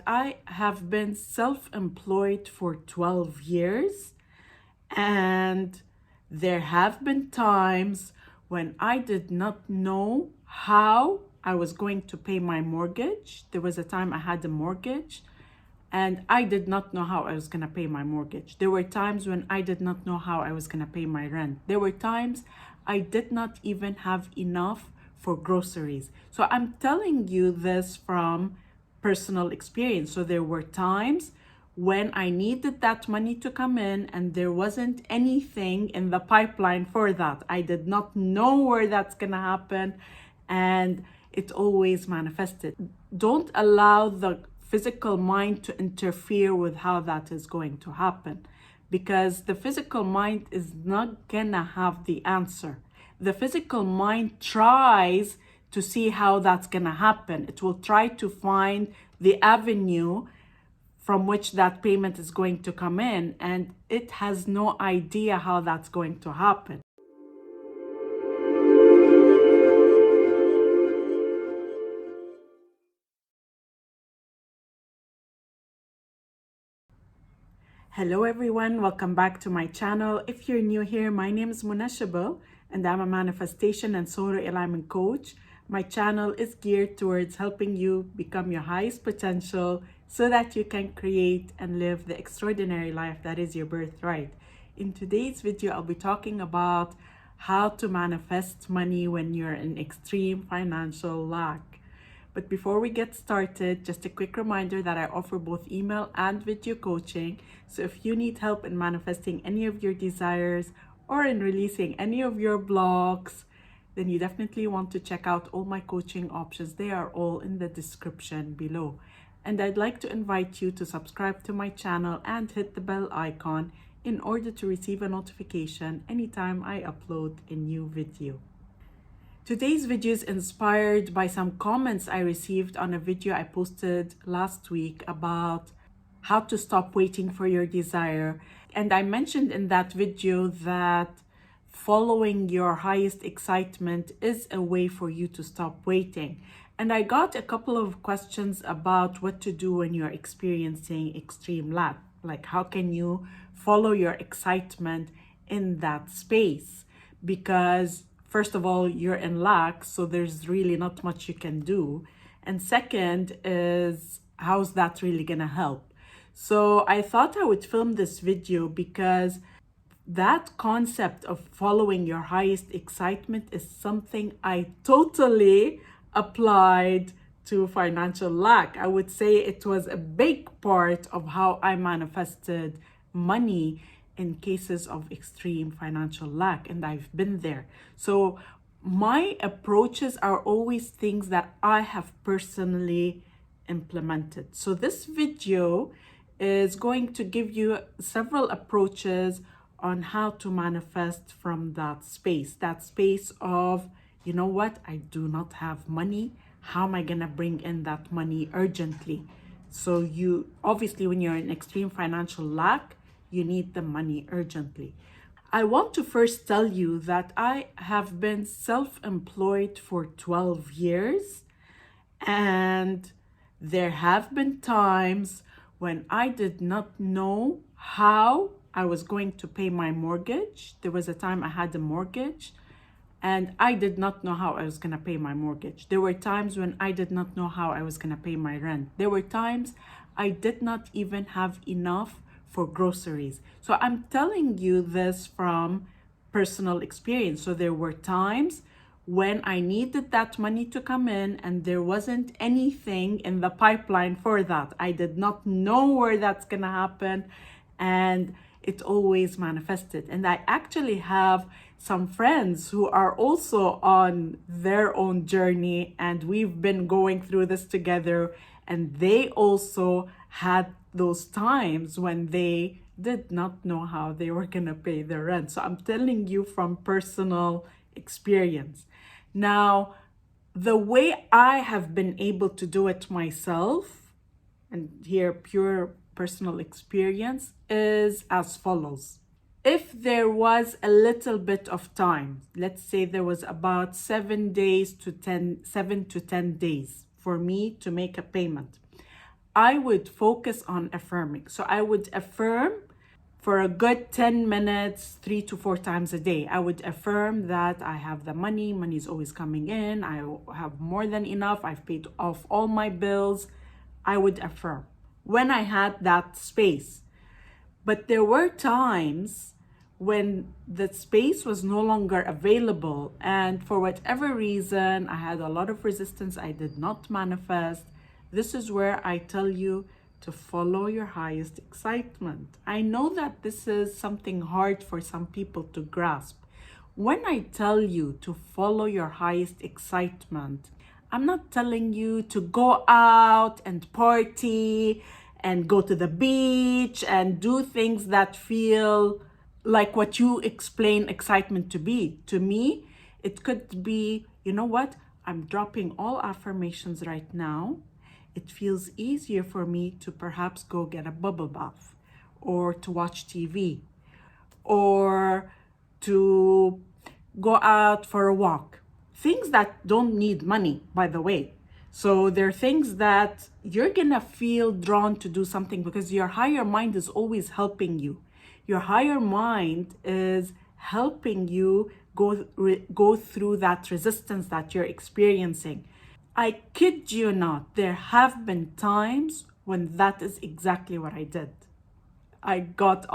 I have been self-employed for 12 years, and there have been times when I did not know how I was going to pay my mortgage. There was a time I had a mortgage and I did not know how I was going to pay my mortgage. There were times when I did not know how I was going to pay my rent. There were times I did not even have enough for groceries. So I'm telling you this from personal experience. So there were times when I needed that money to come in and there wasn't anything in the pipeline for that. I did not know where that's going to happen, and it always manifested. Don't allow the physical mind to interfere with how that is going to happen, because the physical mind is not gonna have the answer. The physical mind tries to see how that's gonna happen. It will try to find the avenue from which that payment is going to come in, and it has no idea how that's going to happen. Hello everyone, welcome back to my channel. If you're new here, my name is Irresistible and I'm a manifestation and solar alignment coach. My channel is geared towards helping you become your highest potential so that you can create and live the extraordinary life that is your birthright. In today's video, I'll be talking about how to manifest money when you're in extreme financial lack. But before we get started, just a quick reminder that I offer both email and video coaching. So if you need help in manifesting any of your desires or in releasing any of your blocks, then you definitely want to check out all my coaching options. They are all in the description below. And I'd like to invite you to subscribe to my channel and hit the bell icon in order to receive a notification anytime I upload a new video. Today's video is inspired by some comments I received on a video I posted last week about how to stop waiting for your desire. And I mentioned in that video that following your highest excitement is a way for you to stop waiting. And I got a couple of questions about what to do when you're experiencing extreme lack. Like, how can you follow your excitement in that space? Because first of all, you're in lack, so there's really not much you can do. And second is, how's that really gonna help? So I thought I would film this video because that concept of following your highest excitement is something I totally applied to financial lack. I would say it was a big part of how I manifested money in cases of extreme financial lack, and I've been there. So my approaches are always things that I have personally implemented. So this video is going to give you several approaches on how to manifest from that space of, you know what, I do not have money. How am I gonna bring in that money urgently? So you obviously, when you're in extreme financial lack, you need the money urgently. I want to first tell you that I have been self-employed for 12 years, and there have been times when I did not know how I was going to pay my mortgage. There was a time I had a mortgage and I did not know how I was going to pay my mortgage. There were times when I did not know how I was going to pay my rent. There were times I did not even have enough for groceries. So I'm telling you this from personal experience. So there were times when I needed that money to come in and there wasn't anything in the pipeline for that. I did not know where that's gonna happen, and it always manifested. And I actually have some friends who are also on their own journey, and we've been going through this together, and they also had those times when they did not know how they were gonna pay their rent. So I'm telling you from personal experience. Now, the way I have been able to do it myself, and here pure personal experience, is as follows. If there was a little bit of time, let's say there was about 7 to 10 days for me to make a payment, I would focus on affirming. So I would affirm for a good 10 minutes, 3 to 4 times a day. I would affirm that I have the money, money's always coming in, I have more than enough, I've paid off all my bills. I would affirm when I had that space. But there were times when the space was no longer available, and for whatever reason, I had a lot of resistance, I did not manifest. This is where I tell you to follow your highest excitement. I know that this is something hard for some people to grasp. When I tell you to follow your highest excitement, I'm not telling you to go out and party and go to the beach and do things that feel like what you explain excitement to be. To me, it could be, you know what? I'm dropping all affirmations right now. It feels easier for me to perhaps go get a bubble bath or to watch TV or to go out for a walk. Things that don't need money, by the way. So there are things that you're gonna feel drawn to do something because your higher mind is always helping you. Your higher mind is helping you go through that resistance that you're experiencing. I kid you not, there have been times when that is exactly what I did. I got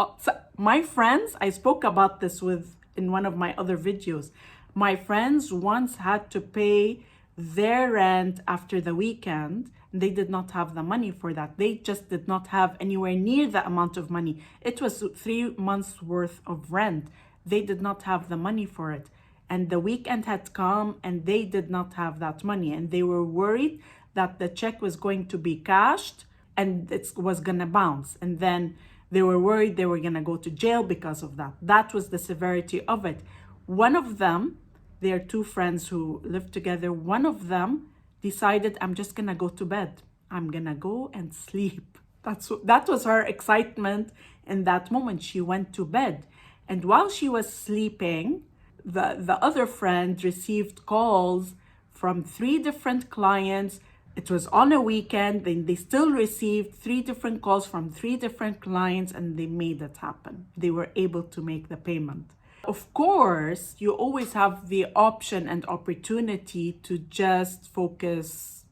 my friends, I spoke about this in one of my other videos. My friends once had to pay their rent after the weekend. They did not have the money for that. They just did not have anywhere near the amount of money. It was 3 months worth of rent. They did not have the money for it. And the weekend had come and they did not have that money. And they were worried that the check was going to be cashed and it was going to bounce. And then they were worried they were going to go to jail because of that. That was the severity of it. One of them, there are 2 friends who lived together. One of them decided, I'm just going to go to bed. I'm going to go and sleep. That was her excitement in that moment. She went to bed. And while she was sleeping, the other friend received calls from 3 different clients. It was on a weekend, then they still received 3 different calls from 3 different clients, and they made it happen. They were able to make the payment. Of course, you always have the option and opportunity to just focus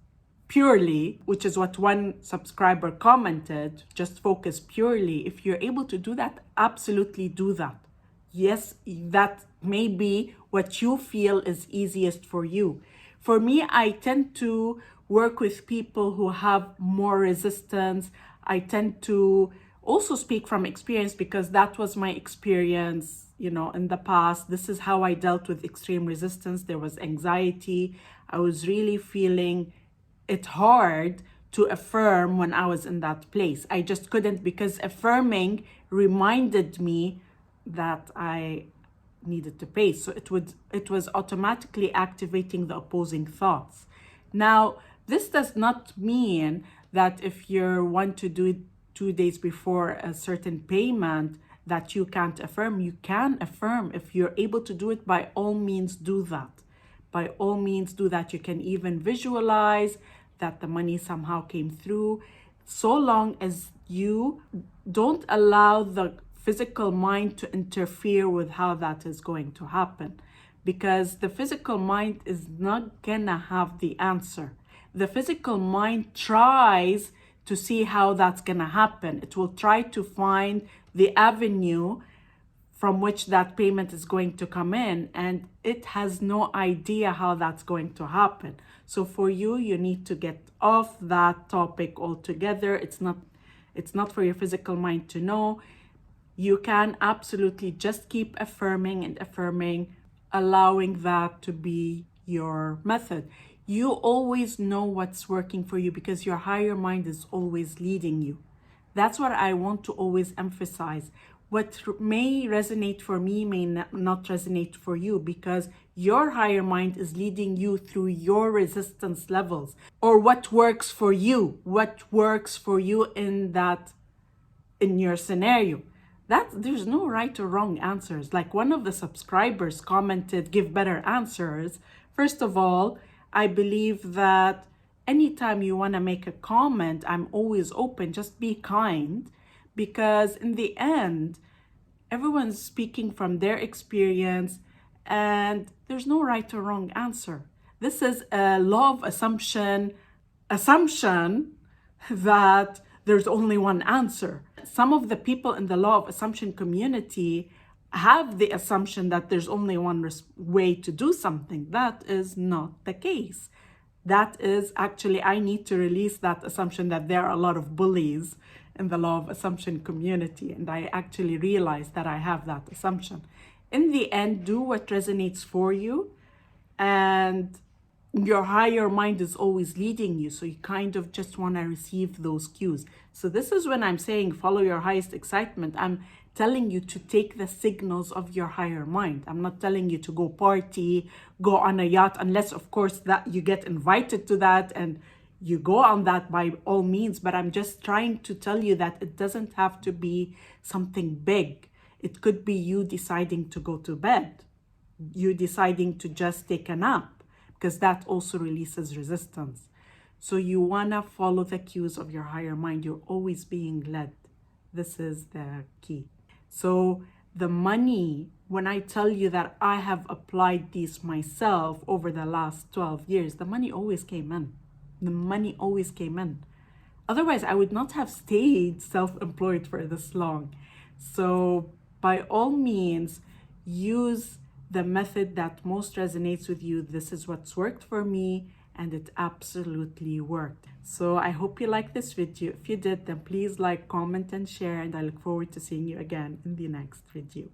purely, which is what one subscriber commented, just focus purely. If you're able to do that, absolutely do that. Yes, that may be what you feel is easiest for you. For me, I tend to work with people who have more resistance. I tend to also speak from experience because that was my experience, in the past. This is how I dealt with extreme resistance. There was anxiety. I was really feeling it hard to affirm when I was in that place. I just couldn't, because affirming reminded me that I needed to pay. So it was automatically activating the opposing thoughts. Now, this does not mean that if you want to do it 2 days before a certain payment that you can't affirm. You can affirm. If you're able to do it, by all means do that. By all means do that. You can even visualize that the money somehow came through, so long as you don't allow the physical mind to interfere with how that is going to happen, because the physical mind is not gonna have the answer. The physical mind tries to see how that's gonna happen. It will try to find the avenue from which that payment is going to come in, and it has no idea how that's going to happen. So for you, you need to get off that topic altogether. It's not for your physical mind to know. You can absolutely just keep affirming and affirming, allowing that to be your method. You always know what's working for you because your higher mind is always leading you. That's what I want to always emphasize. What may resonate for me may not resonate for you, because your higher mind is leading you through your resistance levels, or what works for you, in your scenario. There's no right or wrong answers. Like one of the subscribers commented, give better answers. First of all, I believe that anytime you want to make a comment, I'm always open. Just be kind, because in the end, everyone's speaking from their experience and there's no right or wrong answer. This is a law of assumption that there's only one answer. Some of the people in the law of assumption community have the assumption that there's only one way to do something. That is not the case. That is actually, I need to release that assumption that there are a lot of bullies in the law of assumption community. And I actually realized that I have that assumption. In the end, do what resonates for you, and your higher mind is always leading you. So you kind of just want to receive those cues. So this is when I'm saying follow your highest excitement. I'm telling you to take the signals of your higher mind. I'm not telling you to go party, go on a yacht, unless of course that you get invited to that and you go on that, by all means. But I'm just trying to tell you that it doesn't have to be something big. It could be you deciding to go to bed, you deciding to just take a nap, because that also releases resistance. So you want to follow the cues of your higher mind. You're always being led. This is the key. So the money, when I tell you that I have applied these myself over the last 12 years, the money always came in. The money always came in. Otherwise, I would not have stayed self-employed for this long. So by all means, use the method that most resonates with you. This is what's worked for me, and it absolutely worked. So I hope you liked this video. If you did, then please like, comment, and share, and I look forward to seeing you again in the next video.